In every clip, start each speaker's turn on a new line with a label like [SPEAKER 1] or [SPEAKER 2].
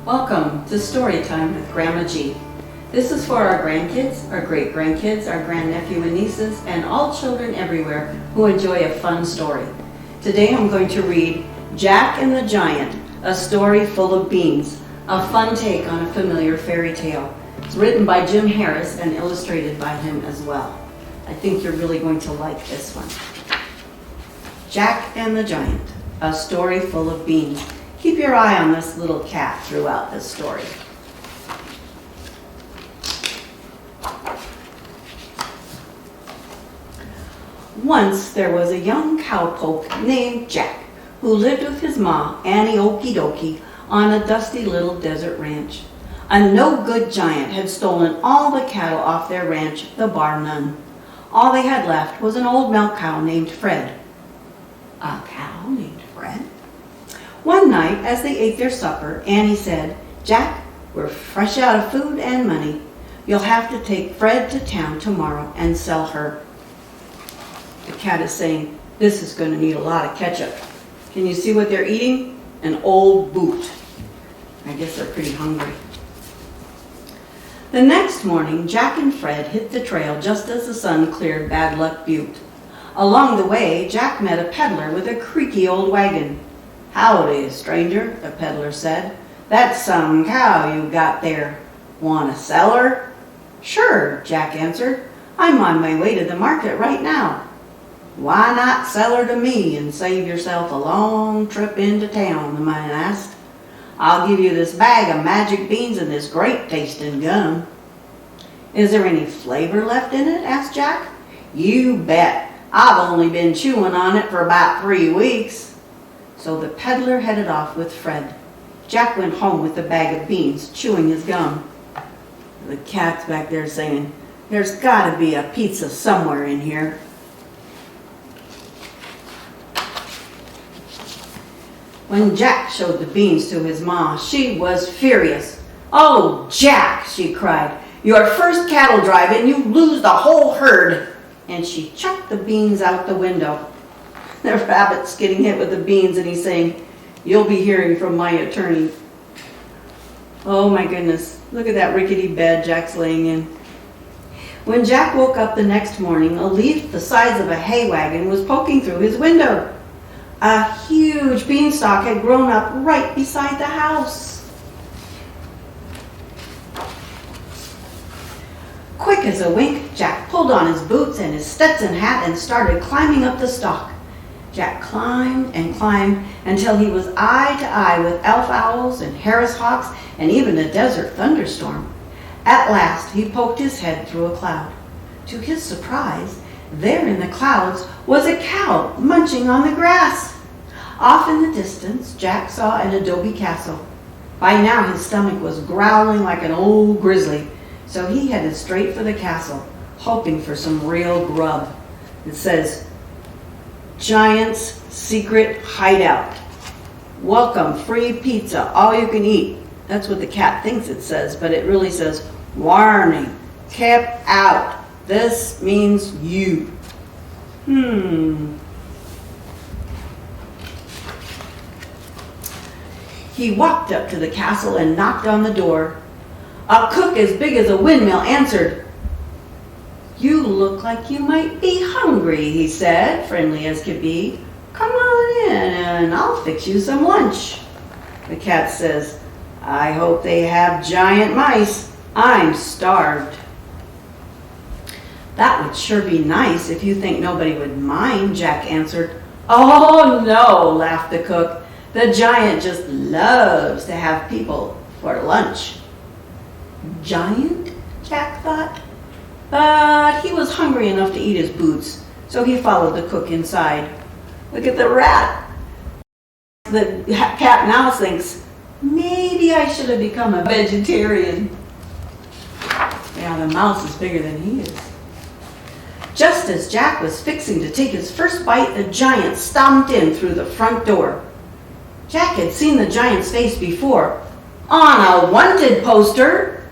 [SPEAKER 1] Welcome to Story Time with Grandma G. This is for our grandkids, our great-grandkids, our grandnephew and nieces, and all children everywhere who enjoy a fun story. Today I'm going to read Jack and the Giant, a story full of beans, a fun take on a familiar fairy tale. It's written by Jim Harris and illustrated by him as well. I think you're really going to like this one. Jack and the Giant, a story full of beans. Keep your eye on this little cat throughout this story. Once there was a young cowpoke named Jack who lived with his ma, Annie Okie Dokie, on a dusty little desert ranch. A no-good giant had stolen all the cattle off their ranch, the bar none. All they had left was an old milk cow named Fred. A cow named Fred? One night, as they ate their supper, Annie said, "Jack, we're fresh out of food and money. You'll have to take Fred to town tomorrow and sell her." The cat is saying, "This is going to need a lot of ketchup." Can you see what they're eating? An old boot. I guess they're pretty hungry. The next morning, Jack and Fred hit the trail just as the sun cleared Bad Luck Butte. Along the way, Jack met a peddler with a creaky old wagon. "Howdy, stranger," the peddler said. "That's some cow you got there. Want to sell her?" "Sure," Jack answered. "I'm on my way to the market right now." "Why not sell her to me and save yourself a long trip into town?" the man asked. "I'll give you this bag of magic beans and this great tasting gum." "Is there any flavor left in it?" asked Jack. "You bet. I've only been chewing on it for about 3 weeks." So the peddler headed off with Fred. Jack went home with the bag of beans, chewing his gum. The cat's back there saying, "There's got to be a pizza somewhere in here." When Jack showed the beans to his ma, she was furious. "Oh, Jack," she cried, "your first cattle drive and you lose the whole herd." And she chucked the beans out the window. The rabbit's getting hit with the beans and he's saying, "You'll be hearing from my attorney." Oh my goodness, look at that rickety bed Jack's laying in. When Jack woke up the next morning, a leaf the size of a hay wagon was poking through his window. A huge beanstalk had grown up right beside the house. Quick as a wink, Jack pulled on his boots and his Stetson hat and started climbing up the stalk. Jack climbed and climbed until he was eye to eye with elf owls and Harris hawks and even a desert thunderstorm. At last, he poked his head through a cloud. To his surprise, there in the clouds was a cow munching on the grass. Off in the distance, Jack saw an adobe castle. By now, his stomach was growling like an old grizzly, so he headed straight for the castle, hoping for some real grub. It says, "Giant's Secret Hideout. Welcome, free pizza, all you can eat." That's what the cat thinks it says, but it really says, "Warning, kept out. This means you." He walked up to the castle and knocked on the door. A cook as big as a windmill answered. "You look like you might be hungry," he said, friendly as could be. "Come on in and I'll fix you some lunch." The cat says, "I hope they have giant mice. I'm starved." "That would sure be nice if you think nobody would mind," Jack answered. "Oh no," laughed the cook. "The giant just loves to have people for lunch." Giant? Jack thought. But he was hungry enough to eat his boots, so he followed the cook inside. Look at the rat. The cat now thinks, maybe I should have become a vegetarian. Yeah, the mouse is bigger than he is. Just as Jack was fixing to take his first bite, the giant stomped in through the front door. Jack had seen the giant's face before, on a wanted poster.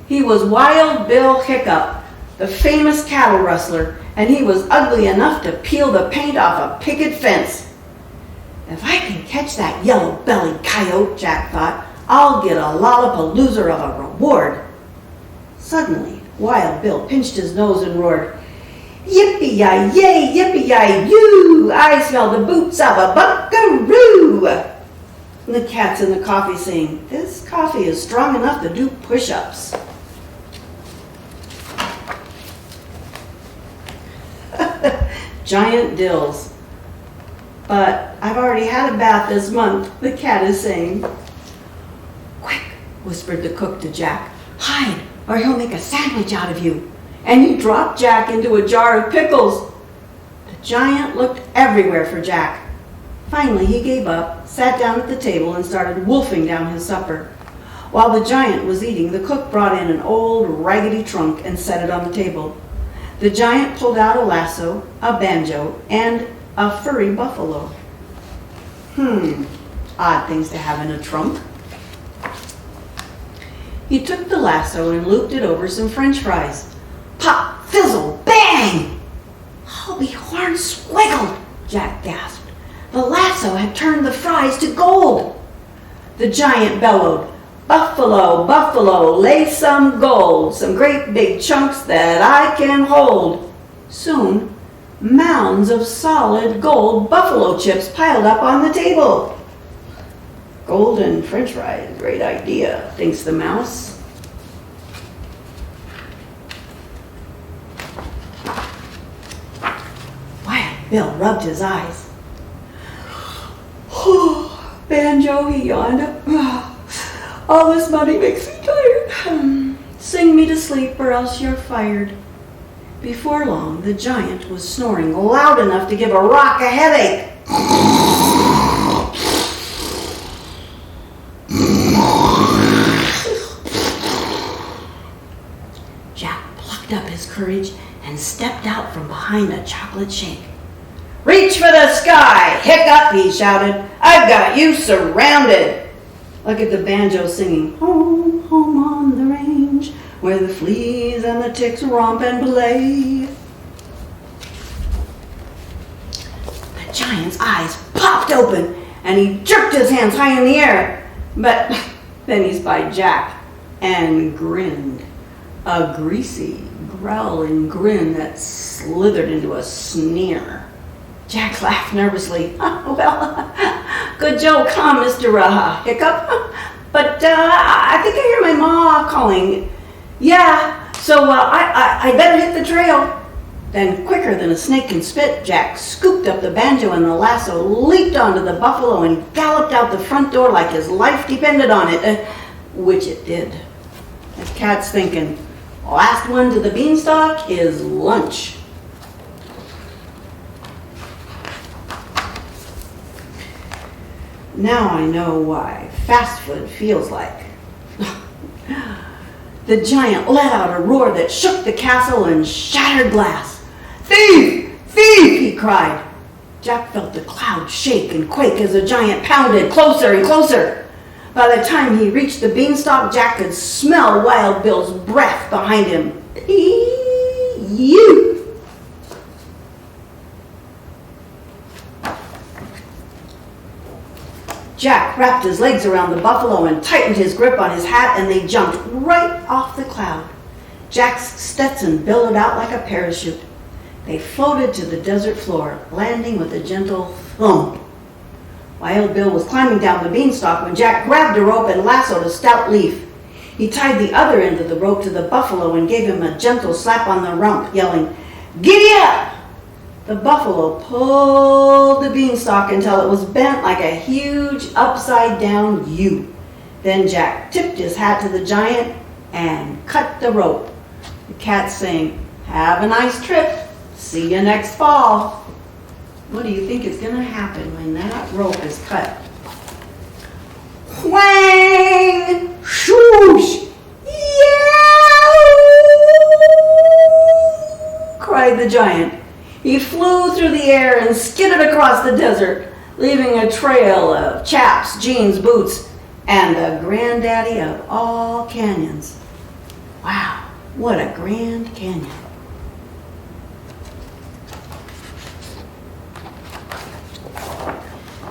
[SPEAKER 1] He was Wild Bill Hiccup, the famous cattle rustler, and he was ugly enough to peel the paint off a picket fence. If I can catch that yellow-bellied coyote, Jack thought, I'll get a lollapalooza of a reward. Suddenly, Wild Bill pinched his nose and roared, "Yippee-yi-yay, yippee-yi-yoo! I smell the boots of a buckaroo!" And the cats in the coffee saying, "This coffee is strong enough to do push-ups." Giant dills. "But I've already had a bath this month," the cat is saying. "Quick," whispered the cook to Jack. "Hide, or he'll make a sandwich out of you." And he dropped Jack into a jar of pickles. The giant looked everywhere for Jack. Finally, he gave up, sat down at the table, and started wolfing down his supper. While the giant was eating, the cook brought in an old, raggedy trunk and set it on the table. The giant pulled out a lasso, a banjo, and a furry buffalo. Odd things to have in a trunk. He took the lasso and looped it over some French fries. Pop, fizzle, bang! "I'll be horn-squiggled," Jack gasped. The lasso had turned the fries to gold. The giant bellowed, "Buffalo, buffalo, lay some gold, some great big chunks that I can hold." Soon, mounds of solid gold buffalo chips piled up on the table. "Golden French fries, great idea," thinks the mouse. Wild Bill rubbed his eyes. "Banjo," he yawned. "All this money makes me tired. Sing me to sleep or else you're fired." Before long, the giant was snoring loud enough to give a rock a headache. Jack plucked up his courage and stepped out from behind a chocolate shake. "Reach for the sky! Hiccup!" he shouted. "I've got you surrounded!" Look at the banjo singing, "Home, home on the range, where the fleas and the ticks romp and play." The giant's eyes popped open and he jerked his hands high in the air. But then he spied Jack and grinned. A greasy, growling grin that slithered into a sneer. Jack laughed nervously. "Well, good joke, huh, Mr. Hiccup? But I think I hear my ma calling. Yeah, so I better hit the trail." Then, quicker than a snake can spit, Jack scooped up the banjo and the lasso, leaped onto the buffalo, and galloped out the front door like his life depended on it, which it did. The cat's thinking, last one to the beanstalk is lunch. Now I know why fast food feels like. The giant let out a roar that shook the castle and shattered glass. "Thief! Thief!" he cried. Jack felt the clouds shake and quake as the giant pounded closer and closer. By the time he reached the beanstalk, Jack could smell Wild Bill's breath behind him. "You!" Jack wrapped his legs around the buffalo and tightened his grip on his hat, and they jumped right off the cloud. Jack's Stetson billowed out like a parachute. They floated to the desert floor, landing with a gentle thump. Wild Bill was climbing down the beanstalk when Jack grabbed a rope and lassoed a stout leaf. He tied the other end of the rope to the buffalo and gave him a gentle slap on the rump, yelling, "Giddy up!" The buffalo pulled the beanstalk until it was bent like a huge upside-down U. Then Jack tipped his hat to the giant and cut the rope. The cat saying, "Have a nice trip. See you next fall." What do you think is going to happen when that rope is cut? Whang! Shoosh! Yow! Cried the giant. He flew through the air and skidded across the desert, leaving a trail of chaps, jeans, boots, and the granddaddy of all canyons. Wow, what a grand canyon.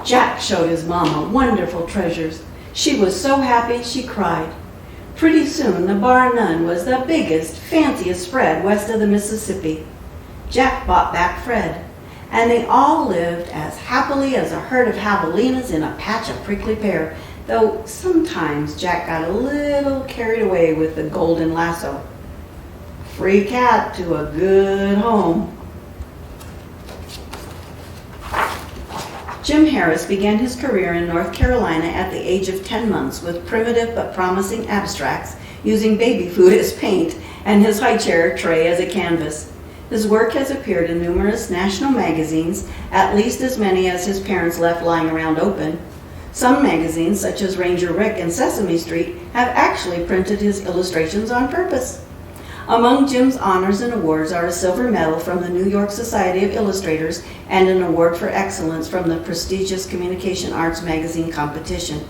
[SPEAKER 1] Jack showed his mama wonderful treasures. She was so happy she cried. Pretty soon the bar none was the biggest, fanciest spread west of the Mississippi. Jack bought back Fred, and they all lived as happily as a herd of javelinas in a patch of prickly pear, though sometimes Jack got a little carried away with the golden lasso. Free cat to a good home. Jim Harris began his career in North Carolina at the age of 10 months with primitive but promising abstracts, using baby food as paint and his high chair tray as a canvas. His work has appeared in numerous national magazines, at least as many as his parents left lying around open. Some magazines, such as Ranger Rick and Sesame Street, have actually printed his illustrations on purpose. Among Jim's honors and awards are a silver medal from the New York Society of Illustrators and an award for excellence from the prestigious Communication Arts magazine competition.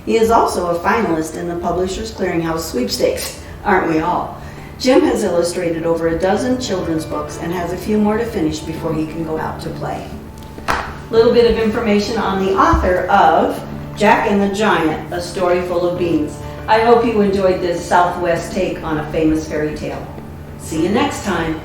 [SPEAKER 1] He is also a finalist in the Publishers Clearinghouse sweepstakes, aren't we all? Jim has illustrated over a dozen children's books and has a few more to finish before he can go out to play. A little bit of information on the author of Jack and the Giant, A Story Full of Beans. I hope you enjoyed this Southwest take on a famous fairy tale. See you next time.